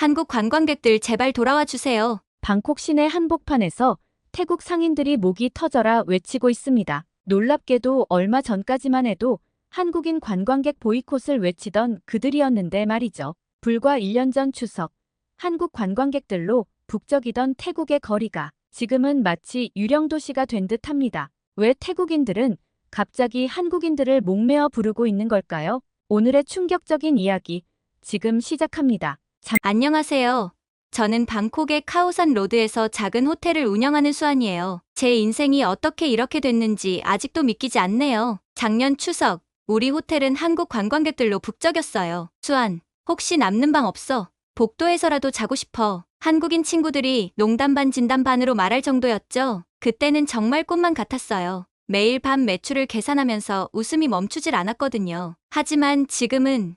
한국 관광객들 제발 돌아와 주세요. 방콕 시내 한복판에서 태국 상인들이 목이 터져라 외치고 있습니다. 놀랍게도 얼마 전까지만 해도 한국인 관광객 보이콧을 외치던 그들이었는데 말이죠. 불과 1년 전 추석, 한국 관광객들로 북적이던 태국의 거리가 지금은 마치 유령 도시가 된 듯합니다. 왜 태국인들은 갑자기 한국인들을 목매어 부르고 있는 걸까요? 오늘의 충격적인 이야기 지금 시작합니다. 안녕하세요. 저는 방콕의 카오산 로드에서 작은 호텔을 운영하는 수안이에요. 제 인생이 어떻게 이렇게 됐는지 아직도 믿기지 않네요. 작년 추석, 우리 호텔은 한국 관광객들로 북적였어요. 수안, 혹시 남는 방 없어? 복도에서라도 자고 싶어. 한국인 친구들이 농담 반 진담 반으로 말할 정도였죠. 그때는 정말 꿈만 같았어요. 매일 밤 매출을 계산하면서 웃음이 멈추질 않았거든요. 하지만 지금은,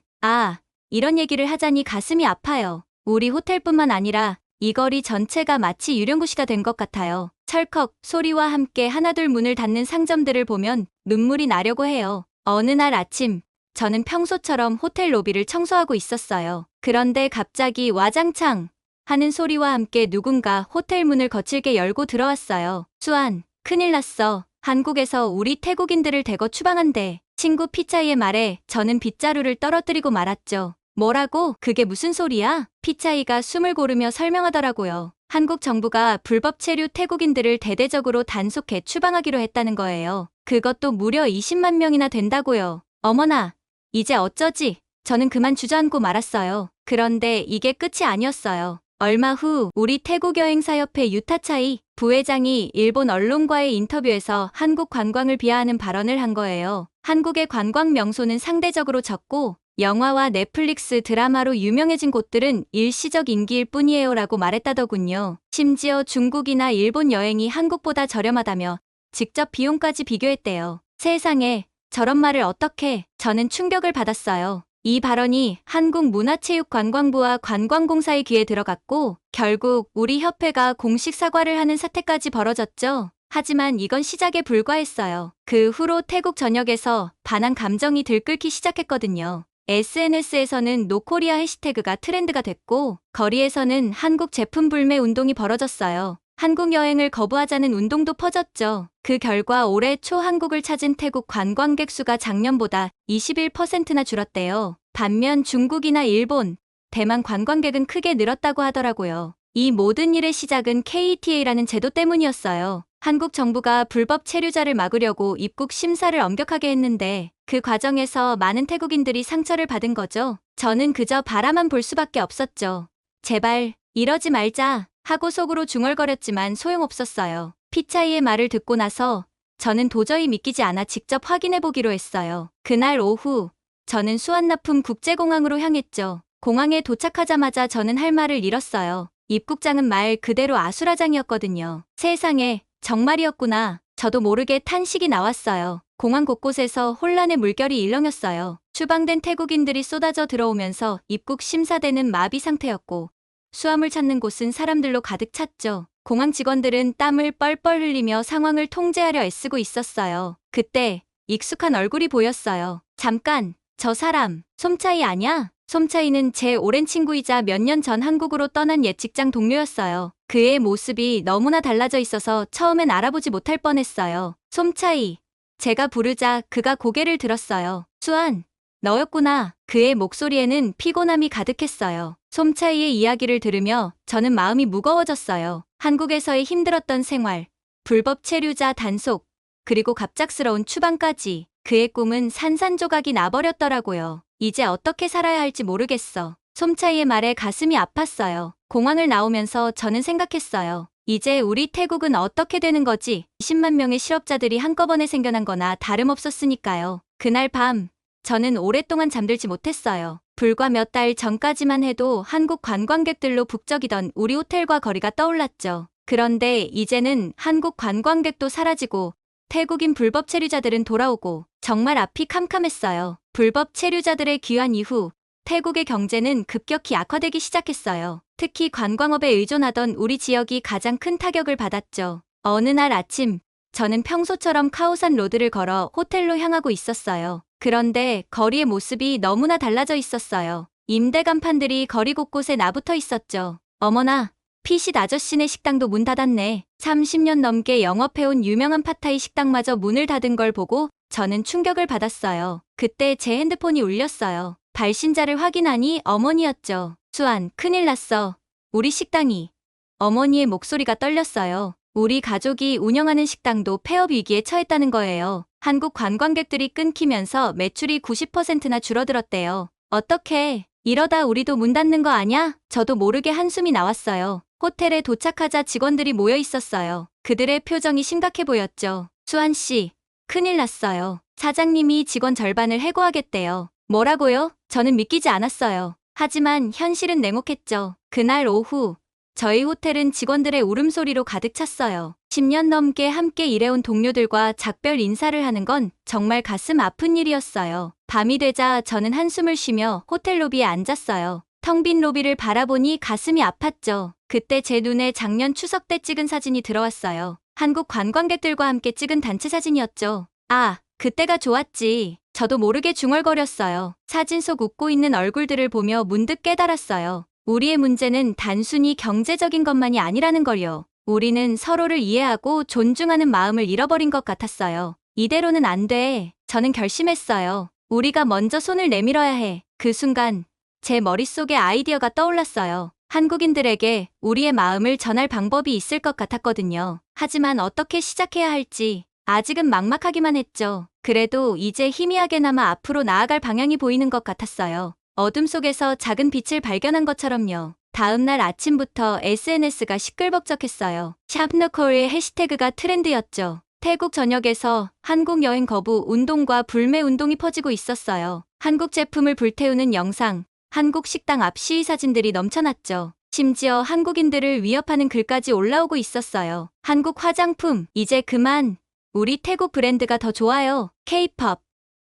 이런 얘기를 하자니 가슴이 아파요. 우리 호텔뿐만 아니라 이 거리 전체가 마치 유령구시가 된 것 같아요. 철컥 소리와 함께 하나둘 문을 닫는 상점들을 보면 눈물이 나려고 해요. 어느 날 아침, 저는 평소처럼 호텔 로비를 청소하고 있었어요. 그런데 갑자기 와장창 하는 소리와 함께 누군가 호텔 문을 거칠게 열고 들어왔어요. 수안, 큰일 났어. 한국에서 우리 태국인들을 대거 추방한대. 친구 피차이의 말에 저는 빗자루를 떨어뜨리고 말았죠. 뭐라고? 그게 무슨 소리야? 피차이가 숨을 고르며 설명하더라고요. 한국 정부가 불법 체류 태국인들을 대대적으로 단속해 추방하기로 했다는 거예요. 그것도 무려 20만 명이나 된다고요. 어머나, 이제 어쩌지? 저는 그만 주저앉고 말았어요. 그런데 이게 끝이 아니었어요. 얼마 후 우리 태국여행사협회 유타차이 부회장이 일본 언론과의 인터뷰에서 한국 관광을 비하하는 발언을 한 거예요. 한국의 관광 명소는 상대적으로 적고 영화와 넷플릭스 드라마로 유명해진 곳들은 일시적 인기일 뿐이에요 라고 말했다더군요. 심지어 중국이나 일본 여행이 한국보다 저렴하다며 직접 비용까지 비교했대요. 세상에, 저런 말을 어떻게. 저는 충격을 받았어요. 이 발언이 한국문화체육관광부와 관광공사의 귀에 들어갔고 결국 우리 협회가 공식 사과를 하는 사태까지 벌어졌죠. 하지만 이건 시작에 불과했어요. 그 후로 태국 전역에서 반한 감정이 들끓기 시작했거든요. SNS에서는 노코리아 해시태그가 트렌드가 됐고 거리에서는 한국 제품 불매 운동이 벌어졌어요. 한국 여행을 거부하자는 운동도 퍼졌죠. 그 결과 올해 초 한국을 찾은 태국 관광객 수가 작년보다 21%나 줄었대요. 반면 중국이나 일본, 대만 관광객은 크게 늘었다고 하더라고요. 이 모든 일의 시작은 KETA라는 제도 때문이었어요. 한국 정부가 불법 체류자를 막으려고 입국 심사를 엄격하게 했는데 그 과정에서 많은 태국인들이 상처를 받은 거죠. 저는 그저 바라만 볼 수밖에 없었죠. 제발 이러지 말자 하고 속으로 중얼거렸지만 소용없었어요. 피차이의 말을 듣고 나서 저는 도저히 믿기지 않아 직접 확인해보기로 했어요. 그날 오후 저는 수완나품 국제공항으로 향했죠. 공항에 도착하자마자 저는 할 말을 잃었어요. 입국장은 말 그대로 아수라장이었거든요. 세상에, 정말이었구나. 저도 모르게 탄식이 나왔어요. 공항 곳곳에서 혼란의 물결이 일렁였어요. 추방된 태국인들이 쏟아져 들어오면서 입국 심사대는 마비 상태였고 수암을 찾는 곳은 사람들로 가득 찼죠. 공항 직원들은 땀을 뻘뻘 흘리며 상황을 통제하려 애쓰고 있었어요. 그때 익숙한 얼굴이 보였어요. 잠깐, 저 사람, 솜차이 아냐? 솜차이는 제 오랜 친구이자 몇 년 전 한국으로 떠난 옛 직장 동료였어요. 그의 모습이 너무나 달라져 있어서 처음엔 알아보지 못할 뻔했어요. 솜차이. 제가 부르자 그가 고개를 들었어요. 수안, 너였구나. 그의 목소리에는 피곤함이 가득했어요. 솜차이의 이야기를 들으며 저는 마음이 무거워졌어요. 한국에서의 힘들었던 생활, 불법 체류자 단속, 그리고 갑작스러운 추방까지 그의 꿈은 산산조각이 나버렸더라고요. 이제 어떻게 살아야 할지 모르겠어. 솜차이의 말에 가슴이 아팠어요. 공항을 나오면서 저는 생각했어요. 이제 우리 태국은 어떻게 되는 거지? 20만 명의 실업자들이 한꺼번에 생겨난 거나 다름없었으니까요. 그날 밤, 저는 오랫동안 잠들지 못했어요. 불과 몇 달 전까지만 해도 한국 관광객들로 북적이던 우리 호텔과 거리가 떠올랐죠. 그런데 이제는 한국 관광객도 사라지고 태국인 불법 체류자들은 돌아오고 정말 앞이 캄캄했어요. 불법 체류자들의 귀환 이후 태국의 경제는 급격히 악화되기 시작했어요. 특히 관광업에 의존하던 우리 지역이 가장 큰 타격을 받았죠. 어느 날 아침, 저는 평소처럼 카오산 로드를 걸어 호텔로 향하고 있었어요. 그런데 거리의 모습이 너무나 달라져 있었어요. 임대 간판들이 거리 곳곳에 나붙어 있었죠. 어머나, 피식 아저씨네 식당도 문 닫았네. 30년 넘게 영업해온 유명한 팟타이 식당마저 문을 닫은 걸 보고 저는 충격을 받았어요. 그때 제 핸드폰이 울렸어요. 발신자를 확인하니 어머니였죠. 수안, 큰일 났어. 우리 식당이. 어머니의 목소리가 떨렸어요. 우리 가족이 운영하는 식당도 폐업 위기에 처했다는 거예요. 한국 관광객들이 끊기면서 매출이 90%나 줄어들었대요. 어떡해. 이러다 우리도 문 닫는 거 아냐? 저도 모르게 한숨이 나왔어요. 호텔에 도착하자 직원들이 모여 있었어요. 그들의 표정이 심각해 보였죠. 수안 씨, 큰일 났어요. 사장님이 직원 절반을 해고하겠대요. 뭐라고요? 저는 믿기지 않았어요. 하지만 현실은 냉혹했죠. 그날 오후, 저희 호텔은 직원들의 울음소리로 가득 찼어요. 10년 넘게 함께 일해온 동료들과 작별 인사를 하는 건 정말 가슴 아픈 일이었어요. 밤이 되자 저는 한숨을 쉬며 호텔 로비에 앉았어요. 텅 빈 로비를 바라보니 가슴이 아팠죠. 그때 제 눈에 작년 추석 때 찍은 사진이 들어왔어요. 한국 관광객들과 함께 찍은 단체 사진이었죠. 아, 그때가 좋았지. 저도 모르게 중얼거렸어요. 사진 속 웃고 있는 얼굴들을 보며 문득 깨달았어요. 우리의 문제는 단순히 경제적인 것만이 아니라는 걸요. 우리는 서로를 이해하고 존중하는 마음을 잃어버린 것 같았어요. 이대로는 안 돼. 저는 결심했어요. 우리가 먼저 손을 내밀어야 해. 그 순간 제 머릿속에 아이디어가 떠올랐어요. 한국인들에게 우리의 마음을 전할 방법이 있을 것 같았거든요. 하지만 어떻게 시작해야 할지 아직은 막막하기만 했죠. 그래도 이제 희미하게나마 앞으로 나아갈 방향이 보이는 것 같았어요. 어둠 속에서 작은 빛을 발견한 것처럼요. 다음 날 아침부터 SNS가 시끌벅적했어요. 샵너콜의 해시태그가 트렌드였죠. 태국 전역에서 한국 여행 거부 운동과 불매 운동이 퍼지고 있었어요. 한국 제품을 불태우는 영상, 한국 식당 앞 시위 사진들이 넘쳐났죠. 심지어 한국인들을 위협하는 글까지 올라오고 있었어요. 한국 화장품, 이제 그만. 우리 태국 브랜드가 더 좋아요. K-pop,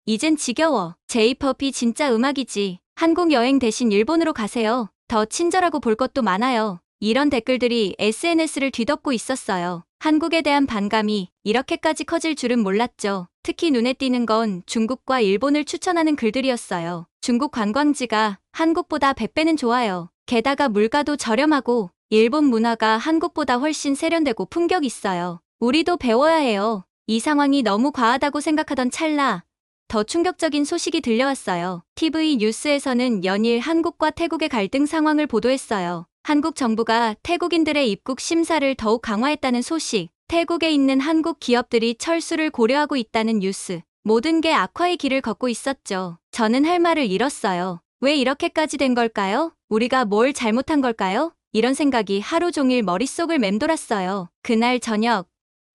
이젠 지겨워. J-pop이 진짜 음악이지. 한국 여행 대신 일본으로 가세요. 더 친절하고 볼 것도 많아요. 이런 댓글들이 SNS를 뒤덮고 있었어요. 한국에 대한 반감이 이렇게까지 커질 줄은 몰랐죠. 특히 눈에 띄는 건 중국과 일본을 추천하는 글들이었어요. 중국 관광지가 한국보다 100배는 좋아요. 게다가 물가도 저렴하고 일본 문화가 한국보다 훨씬 세련되고 품격 있어요. 우리도 배워야 해요. 이 상황이 너무 과하다고 생각하던 찰나 더 충격적인 소식이 들려왔어요. TV 뉴스에서는 연일 한국과 태국의 갈등 상황을 보도했어요. 한국 정부가 태국인들의 입국 심사를 더욱 강화했다는 소식, 태국에 있는 한국 기업들이 철수를 고려하고 있다는 뉴스, 모든 게 악화의 길을 걷고 있었죠. 저는 할 말을 잃었어요. 왜 이렇게까지 된 걸까요? 우리가 뭘 잘못한 걸까요? 이런 생각이 하루 종일 머릿속을 맴돌았어요. 그날 저녁,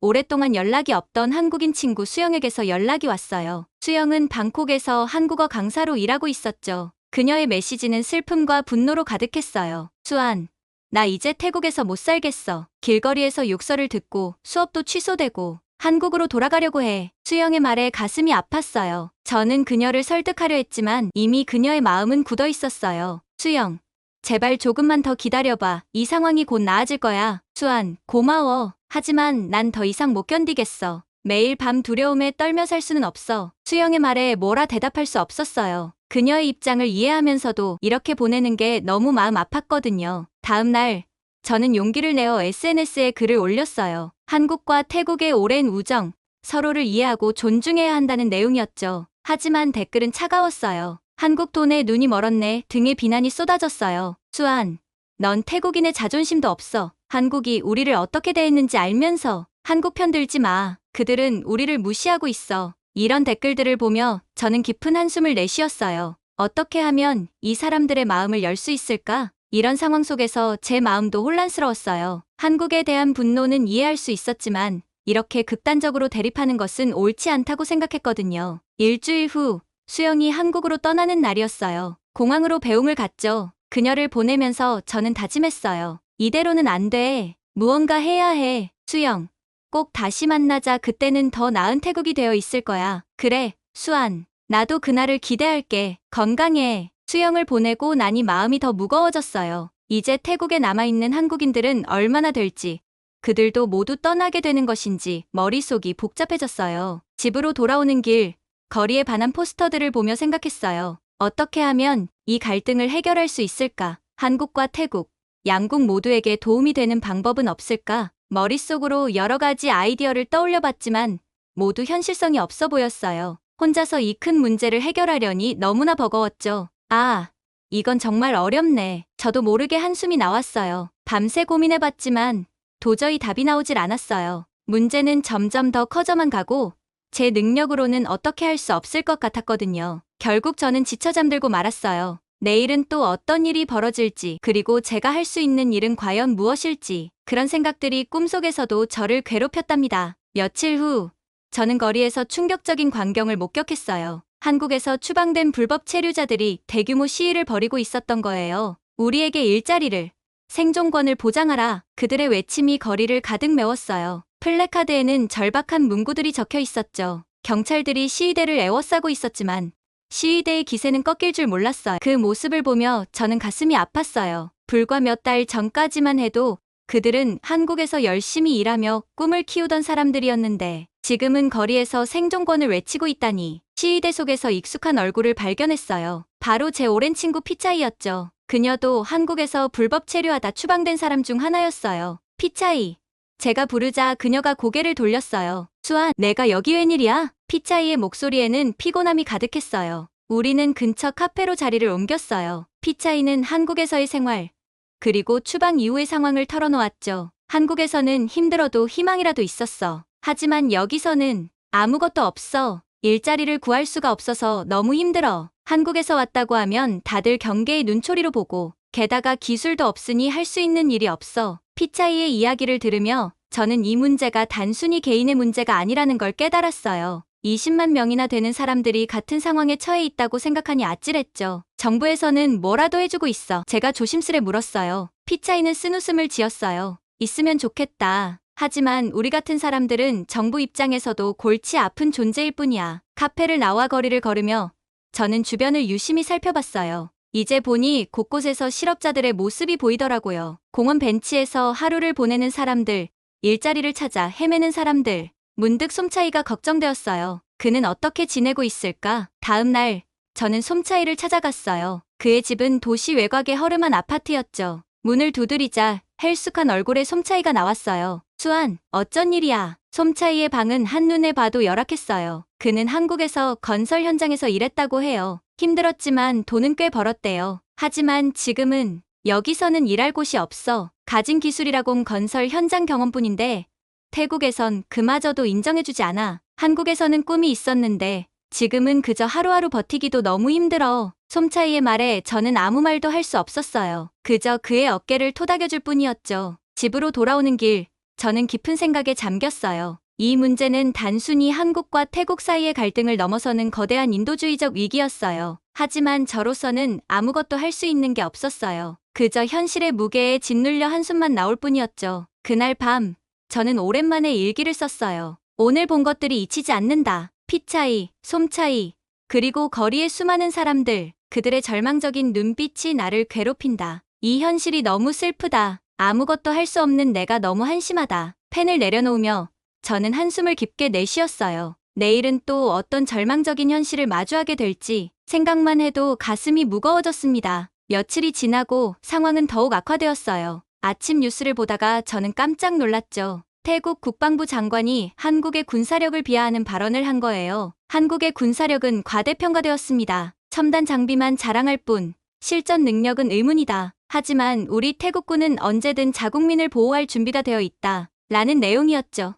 오랫동안 연락이 없던 한국인 친구 수영에게서 연락이 왔어요. 수영은 방콕에서 한국어 강사로 일하고 있었죠. 그녀의 메시지는 슬픔과 분노로 가득했어요. 수안, 나 이제 태국에서 못 살겠어. 길거리에서 욕설을 듣고 수업도 취소되고 한국으로 돌아가려고 해. 수영의 말에 가슴이 아팠어요. 저는 그녀를 설득하려 했지만 이미 그녀의 마음은 굳어 있었어요. 수영, 제발 조금만 더 기다려봐. 이 상황이 곧 나아질 거야. 수안, 고마워. 하지만 난 더 이상 못 견디겠어. 매일 밤 두려움에 떨며 살 수는 없어. 수영의 말에 뭐라 대답할 수 없었어요. 그녀의 입장을 이해하면서도 이렇게 보내는 게 너무 마음 아팠거든요. 다음 날, 저는 용기를 내어 SNS에 글을 올렸어요. 한국과 태국의 오랜 우정, 서로를 이해하고 존중해야 한다는 내용이었죠. 하지만 댓글은 차가웠어요. 한국 돈에 눈이 멀었네 등의 비난이 쏟아졌어요. 수안, 넌 태국인의 자존심도 없어. 한국이 우리를 어떻게 대했는지 알면서 한국 편 들지 마. 그들은 우리를 무시하고 있어. 이런 댓글들을 보며 저는 깊은 한숨을 내쉬었어요. 어떻게 하면 이 사람들의 마음을 열 수 있을까? 이런 상황 속에서 제 마음도 혼란스러웠어요. 한국에 대한 분노는 이해할 수 있었지만 이렇게 극단적으로 대립하는 것은 옳지 않다고 생각했거든요. 일주일 후 수영이 한국으로 떠나는 날이었어요. 공항으로 배웅을 갔죠. 그녀를 보내면서 저는 다짐했어요. 이대로는 안 돼. 무언가 해야 해. 수영, 꼭 다시 만나자. 그때는 더 나은 태국이 되어 있을 거야. 그래, 수안. 나도 그날을 기대할게. 건강해. 수영을 보내고 나니 마음이 더 무거워졌어요. 이제 태국에 남아있는 한국인들은 얼마나 될지, 그들도 모두 떠나게 되는 것인지 머릿속이 복잡해졌어요. 집으로 돌아오는 길, 거리에 반한 포스터들을 보며 생각했어요. 어떻게 하면 이 갈등을 해결할 수 있을까? 한국과 태국, 양국 모두에게 도움이 되는 방법은 없을까? 머릿속으로 여러 가지 아이디어를 떠올려 봤지만 모두 현실성이 없어 보였어요. 혼자서 이 큰 문제를 해결하려니 너무나 버거웠죠. 아, 이건 정말 어렵네. 저도 모르게 한숨이 나왔어요. 밤새 고민해봤지만 도저히 답이 나오질 않았어요. 문제는 점점 더 커져만 가고 제 능력으로는 어떻게 할 수 없을 것 같았거든요. 결국 저는 지쳐 잠들고 말았어요. 내일은 또 어떤 일이 벌어질지, 그리고 제가 할 수 있는 일은 과연 무엇일지, 그런 생각들이 꿈속에서도 저를 괴롭혔답니다. 며칠 후, 저는 거리에서 충격적인 광경을 목격했어요. 한국에서 추방된 불법 체류자들이 대규모 시위를 벌이고 있었던 거예요. 우리에게 일자리를, 생존권을 보장하라. 그들의 외침이 거리를 가득 메웠어요. 플래카드에는 절박한 문구들이 적혀 있었죠. 경찰들이 시위대를 에워싸고 있었지만 시위대의 기세는 꺾일 줄 몰랐어요. 그 모습을 보며 저는 가슴이 아팠어요. 불과 몇 달 전까지만 해도 그들은 한국에서 열심히 일하며 꿈을 키우던 사람들이었는데 지금은 거리에서 생존권을 외치고 있다니. 시위대 속에서 익숙한 얼굴을 발견했어요. 바로 제 오랜 친구 피차이였죠. 그녀도 한국에서 불법 체류하다 추방된 사람 중 하나였어요. 피차이. 제가 부르자 그녀가 고개를 돌렸어요. 수아, 내가 여기 웬일이야? 피차이의 목소리에는 피곤함이 가득했어요. 우리는 근처 카페로 자리를 옮겼어요. 피차이는 한국에서의 생활, 그리고 추방 이후의 상황을 털어놓았죠. 한국에서는 힘들어도 희망이라도 있었어. 하지만 여기서는 아무것도 없어. 일자리를 구할 수가 없어서 너무 힘들어. 한국에서 왔다고 하면 다들 경계의 눈초리로 보고, 게다가 기술도 없으니 할 수 있는 일이 없어. 피차이의 이야기를 들으며 저는 이 문제가 단순히 개인의 문제가 아니라는 걸 깨달았어요. 20만 명이나 되는 사람들이 같은 상황에 처해 있다고 생각하니 아찔했죠. 정부에서는 뭐라도 해주고 있어. 제가 조심스레 물었어요. 피차이는 쓴웃음을 지었어요. 있으면 좋겠다. 하지만 우리 같은 사람들은 정부 입장에서도 골치 아픈 존재일 뿐이야. 카페를 나와 거리를 걸으며 저는 주변을 유심히 살펴봤어요. 이제 보니 곳곳에서 실업자들의 모습이 보이더라고요. 공원 벤치에서 하루를 보내는 사람들, 일자리를 찾아 헤매는 사람들. 문득 솜차이가 걱정되었어요. 그는 어떻게 지내고 있을까? 다음 날, 저는 솜차이를 찾아갔어요. 그의 집은 도시 외곽의 허름한 아파트였죠. 문을 두드리자 헬쑥한 얼굴의 솜차이가 나왔어요. 수안, 어쩐 일이야? 솜차이의 방은 한눈에 봐도 열악했어요. 그는 한국에서 건설 현장에서 일했다고 해요. 힘들었지만 돈은 꽤 벌었대요. 하지만 지금은 여기서는 일할 곳이 없어. 가진 기술이라곤 건설 현장 경험뿐인데 태국에선 그마저도 인정해주지 않아. 한국에서는 꿈이 있었는데 지금은 그저 하루하루 버티기도 너무 힘들어. 솜차이의 말에 저는 아무 말도 할 수 없었어요. 그저 그의 어깨를 토닥여줄 뿐이었죠. 집으로 돌아오는 길, 저는 깊은 생각에 잠겼어요. 이 문제는 단순히 한국과 태국 사이의 갈등을 넘어서는 거대한 인도주의적 위기였어요. 하지만 저로서는 아무것도 할 수 있는 게 없었어요. 그저 현실의 무게에 짓눌려 한숨만 나올 뿐이었죠. 그날 밤, 저는 오랜만에 일기를 썼어요. 오늘 본 것들이 잊히지 않는다. 피차이, 솜차이, 그리고 거리의 수많은 사람들, 그들의 절망적인 눈빛이 나를 괴롭힌다. 이 현실이 너무 슬프다. 아무것도 할 수 없는 내가 너무 한심하다. 펜을 내려놓으며 저는 한숨을 깊게 내쉬었어요. 내일은 또 어떤 절망적인 현실을 마주하게 될지 생각만 해도 가슴이 무거워졌습니다. 며칠이 지나고 상황은 더욱 악화되었어요. 아침 뉴스를 보다가 저는 깜짝 놀랐죠. 태국 국방부 장관이 한국의 군사력을 비하하는 발언을 한 거예요. 한국의 군사력은 과대평가되었습니다. 첨단 장비만 자랑할 뿐 실전 능력은 의문이다. 하지만 우리 태국군은 언제든 자국민을 보호할 준비가 되어 있다. 라는 내용이었죠.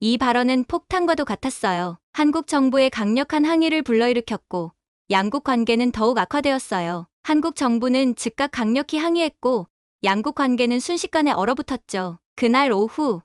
이 발언은 폭탄과도 같았어요. 한국 정부의 강력한 항의를 불러일으켰고 양국 관계는 더욱 악화되었어요. 한국 정부는 즉각 강력히 항의했고 양국 관계는 순식간에 얼어붙었죠. 그날 오후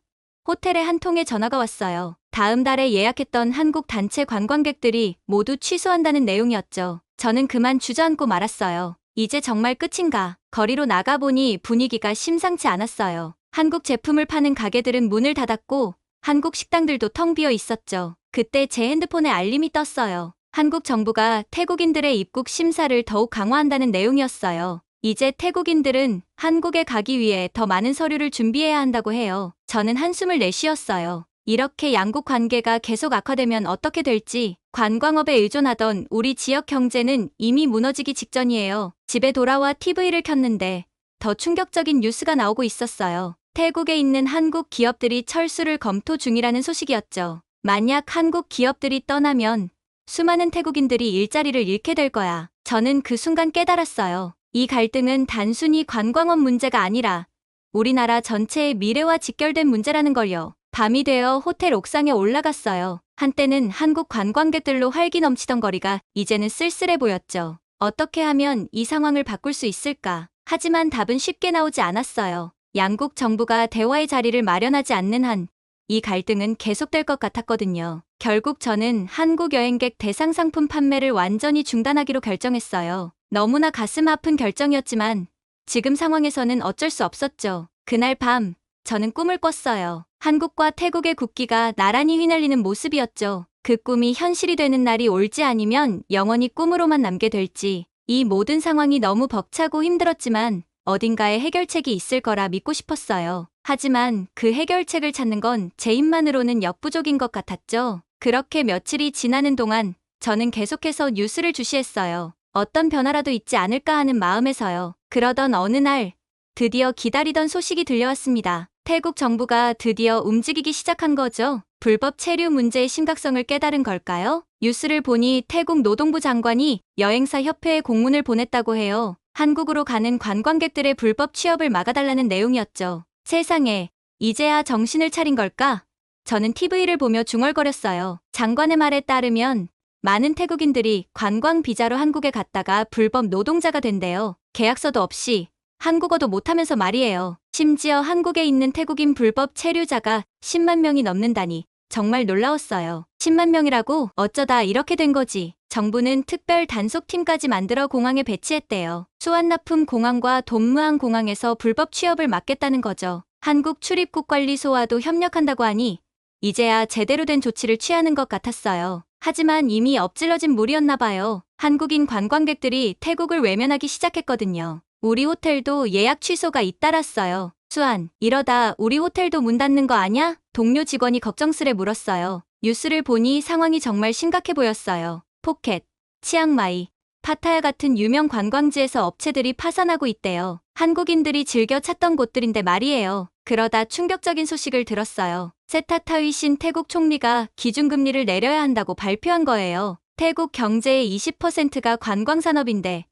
호텔에 한 통의 전화가 왔어요. 다음 달에 예약했던 한국 단체 관광객들이 모두 취소한다는 내용이었죠. 저는 그만 주저앉고 말았어요. 이제 정말 끝인가? 거리로 나가보니 분위기가 심상치 않았어요. 한국 제품을 파는 가게들은 문을 닫았고 한국 식당들도 텅 비어 있었죠. 그때 제 핸드폰에 알림이 떴어요. 한국 정부가 태국인들의 입국 심사를 더욱 강화한다는 내용이었어요. 이제 태국인들은 한국에 가기 위해 더 많은 서류를 준비해야 한다고 해요. 저는 한숨을 내쉬었어요. 이렇게 양국 관계가 계속 악화되면 어떻게 될지 관광업에 의존하던 우리 지역 경제는 이미 무너지기 직전이에요. 집에 돌아와 TV를 켰는데 더 충격적인 뉴스가 나오고 있었어요. 태국에 있는 한국 기업들이 철수를 검토 중이라는 소식이었죠. 만약 한국 기업들이 떠나면 수많은 태국인들이 일자리를 잃게 될 거야. 저는 그 순간 깨달았어요. 이 갈등은 단순히 관광업 문제가 아니라 우리나라 전체의 미래와 직결된 문제라는 걸요. 밤이 되어 호텔 옥상에 올라갔어요. 한때는 한국 관광객들로 활기 넘치던 거리가 이제는 쓸쓸해 보였죠. 어떻게 하면 이 상황을 바꿀 수 있을까? 하지만 답은 쉽게 나오지 않았어요. 양국 정부가 대화의 자리를 마련하지 않는 한 이 갈등은 계속될 것 같았거든요. 결국 저는 한국 여행객 대상 상품 판매를 완전히 중단하기로 결정했어요. 너무나 가슴 아픈 결정이었지만 지금 상황에서는 어쩔 수 없었죠. 그날 밤 저는 꿈을 꿨어요. 한국과 태국의 국기가 나란히 휘날리는 모습이었죠. 그 꿈이 현실이 되는 날이 올지 아니면 영원히 꿈으로만 남게 될지. 이 모든 상황이 너무 벅차고 힘들었지만 어딘가에 해결책이 있을 거라 믿고 싶었어요. 하지만 그 해결책을 찾는 건 제 힘만으로는 역부족인 것 같았죠. 그렇게 며칠이 지나는 동안 저는 계속해서 뉴스를 주시했어요. 어떤 변화라도 있지 않을까 하는 마음에서요. 그러던 어느 날 드디어 기다리던 소식이 들려왔습니다. 태국 정부가 드디어 움직이기 시작한 거죠. 불법 체류 문제의 심각성을 깨달은 걸까요? 뉴스를 보니 태국 노동부 장관이 여행사 협회에 공문을 보냈다고 해요. 한국으로 가는 관광객들의 불법 취업을 막아달라는 내용이었죠. 세상에, 이제야 정신을 차린 걸까? 저는 TV를 보며 중얼거렸어요. 장관의 말에 따르면 많은 태국인들이 관광 비자로 한국에 갔다가 불법 노동자가 된대요. 계약서도 없이 한국어도 못하면서 말이에요. 심지어 한국에 있는 태국인 불법 체류자가 10만 명이 넘는다니 정말 놀라웠어요. 10만 명이라고? 어쩌다 이렇게 된 거지. 정부는 특별 단속팀까지 만들어 공항에 배치했대요. 수완나품 공항과 돈무안 공항에서 불법 취업을 막겠다는 거죠. 한국 출입국관리소와도 협력한다고 하니 이제야 제대로 된 조치를 취하는 것 같았어요. 하지만 이미 엎질러진 물이었나 봐요. 한국인 관광객들이 태국을 외면하기 시작했거든요. 우리 호텔도 예약 취소가 잇따랐어요. 수안, 이러다 우리 호텔도 문 닫는 거 아냐? 동료 직원이 걱정스레 물었어요. 뉴스를 보니 상황이 정말 심각해 보였어요. 푸켓, 치앙마이, 파타야 같은 유명 관광지에서 업체들이 파산하고 있대요. 한국인들이 즐겨 찾던 곳들인데 말이에요. 그러다 충격적인 소식을 들었어요. 세타타위신 태국 총리가 기준금리를 내려야 한다고 발표한 거예요. 태국 경제의 20%가 관광산업인데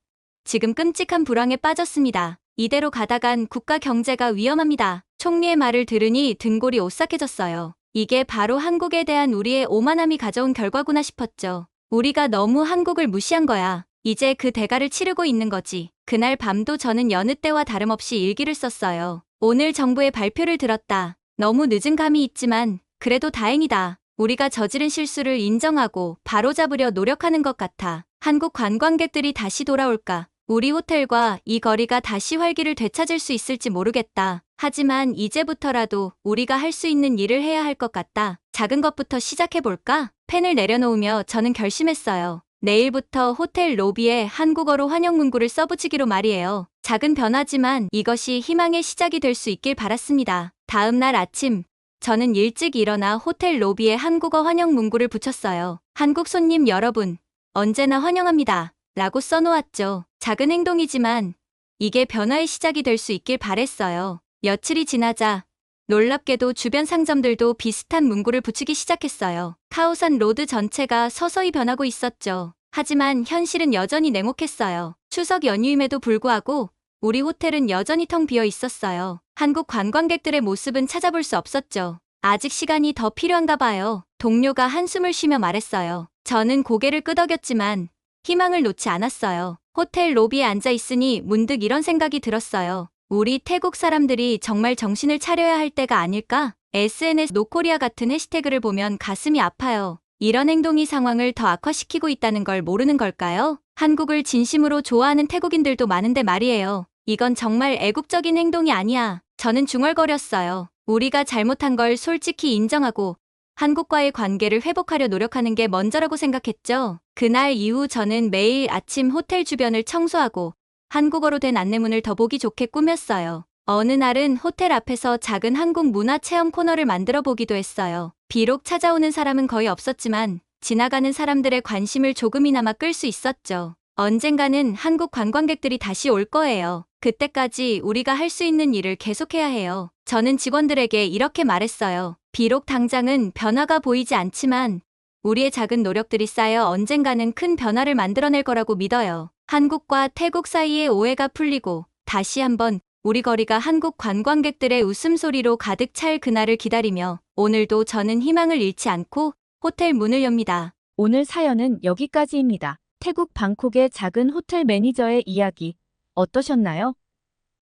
지금 끔찍한 불황에 빠졌습니다. 이대로 가다간 국가 경제가 위험합니다. 총리의 말을 들으니 등골이 오싹해졌어요. 이게 바로 한국에 대한 우리의 오만함이 가져온 결과구나 싶었죠. 우리가 너무 한국을 무시한 거야. 이제 그 대가를 치르고 있는 거지. 그날 밤도 저는 여느 때와 다름없이 일기를 썼어요. 오늘 정부의 발표를 들었다. 너무 늦은 감이 있지만 그래도 다행이다. 우리가 저지른 실수를 인정하고 바로잡으려 노력하는 것 같아. 한국 관광객들이 다시 돌아올까? 우리 호텔과 이 거리가 다시 활기를 되찾을 수 있을지 모르겠다. 하지만 이제부터라도 우리가 할 수 있는 일을 해야 할 것 같다. 작은 것부터 시작해볼까? 펜을 내려놓으며 저는 결심했어요. 내일부터 호텔 로비에 한국어로 환영 문구를 써붙이기로 말이에요. 작은 변화지만 이것이 희망의 시작이 될 수 있길 바랐습니다. 다음 날 아침, 저는 일찍 일어나 호텔 로비에 한국어 환영 문구를 붙였어요. 한국 손님 여러분, 언제나 환영합니다. 라고 써놓았죠. 작은 행동이지만 이게 변화의 시작이 될 수 있길 바랬어요. 며칠이 지나자 놀랍게도 주변 상점들도 비슷한 문구를 붙이기 시작했어요. 카오산 로드 전체가 서서히 변하고 있었죠. 하지만 현실은 여전히 냉혹했어요. 추석 연휴임에도 불구하고 우리 호텔은 여전히 텅 비어 있었어요. 한국 관광객들의 모습은 찾아볼 수 없었죠. 아직 시간이 더 필요한가 봐요. 동료가 한숨을 쉬며 말했어요. 저는 고개를 끄덕였지만 희망을 놓지 않았어요. 호텔 로비에 앉아 있으니 문득 이런 생각이 들었어요. 우리 태국 사람들이 정말 정신을 차려야 할 때가 아닐까? SNS 노코리아 같은 해시태그를 보면 가슴이 아파요. 이런 행동이 상황을 더 악화시키고 있다는 걸 모르는 걸까요? 한국을 진심으로 좋아하는 태국인들도 많은데 말이에요. 이건 정말 애국적인 행동이 아니야. 저는 중얼거렸어요. 우리가 잘못한 걸 솔직히 인정하고 한국과의 관계를 회복하려 노력하는 게 먼저라고 생각했죠. 그날 이후 저는 매일 아침 호텔 주변을 청소하고 한국어로 된 안내문을 더 보기 좋게 꾸몄어요. 어느 날은 호텔 앞에서 작은 한국 문화 체험 코너를 만들어 보기도 했어요. 비록 찾아오는 사람은 거의 없었지만 지나가는 사람들의 관심을 조금이나마 끌 수 있었죠. 언젠가는 한국 관광객들이 다시 올 거예요. 그때까지 우리가 할 수 있는 일을 계속해야 해요. 저는 직원들에게 이렇게 말했어요. 비록 당장은 변화가 보이지 않지만 우리의 작은 노력들이 쌓여 언젠가는 큰 변화를 만들어낼 거라고 믿어요. 한국과 태국 사이의 오해가 풀리고 다시 한번 우리 거리가 한국 관광객들의 웃음소리로 가득 찰 그날을 기다리며 오늘도 저는 희망을 잃지 않고 호텔 문을 엽니다. 오늘 사연은 여기까지입니다. 태국 방콕의 작은 호텔 매니저의 이야기 어떠셨나요?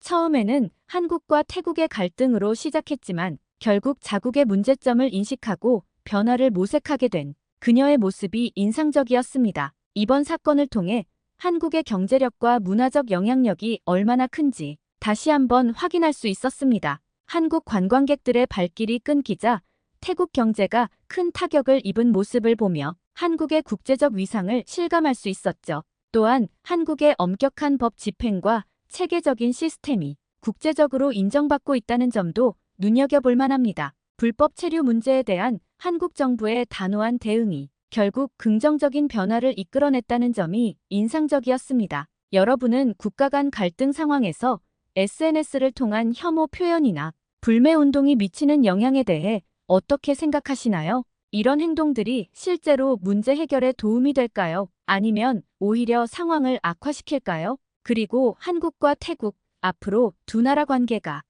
처음에는 한국과 태국의 갈등으로 시작했지만 결국 자국의 문제점을 인식하고 변화를 모색하게 된 그녀의 모습이 인상적이었습니다. 이번 사건을 통해 한국의 경제력과 문화적 영향력이 얼마나 큰지 다시 한번 확인할 수 있었습니다. 한국 관광객들의 발길이 끊기자 태국 경제가 큰 타격을 입은 모습을 보며 한국의 국제적 위상을 실감할 수 있었죠. 또한 한국의 엄격한 법 집행과 체계적인 시스템이 국제적으로 인정받고 있다는 점도 눈여겨볼 만합니다. 불법 체류 문제에 대한 한국 정부의 단호한 대응이 결국 긍정적인 변화를 이끌어냈다는 점이 인상적이었습니다. 여러분은 국가 간 갈등 상황에서 SNS를 통한 혐오 표현이나 불매 운동이 미치는 영향에 대해 어떻게 생각하시나요? 이런 행동들이 실제로 문제 해결에 도움이 될까요? 아니면 오히려 상황을 악화시킬까요? 그리고 한국과 태국, 앞으로 두 나라 관계가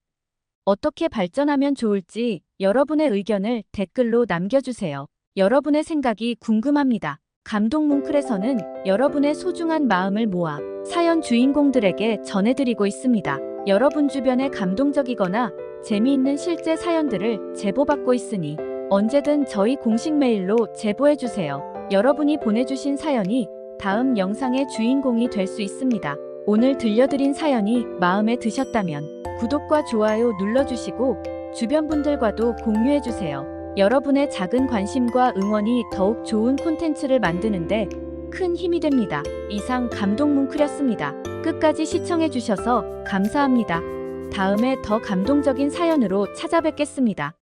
어떻게 발전하면 좋을지 여러분의 의견을 댓글로 남겨주세요. 여러분의 생각이 궁금합니다. 감동 뭉클에서는 여러분의 소중한 마음을 모아 사연 주인공들에게 전해드리고 있습니다. 여러분 주변에 감동적이거나 재미있는 실제 사연들을 제보받고 있으니 언제든 저희 공식 메일로 제보해주세요. 여러분이 보내주신 사연이 다음 영상의 주인공이 될 수 있습니다. 오늘 들려드린 사연이 마음에 드셨다면 구독과 좋아요 눌러주시고 주변 분들과도 공유해주세요. 여러분의 작은 관심과 응원이 더욱 좋은 콘텐츠를 만드는데 큰 힘이 됩니다. 이상 감동 뭉클이었습니다. 끝까지 시청해주셔서 감사합니다. 다음에 더 감동적인 사연으로 찾아뵙겠습니다.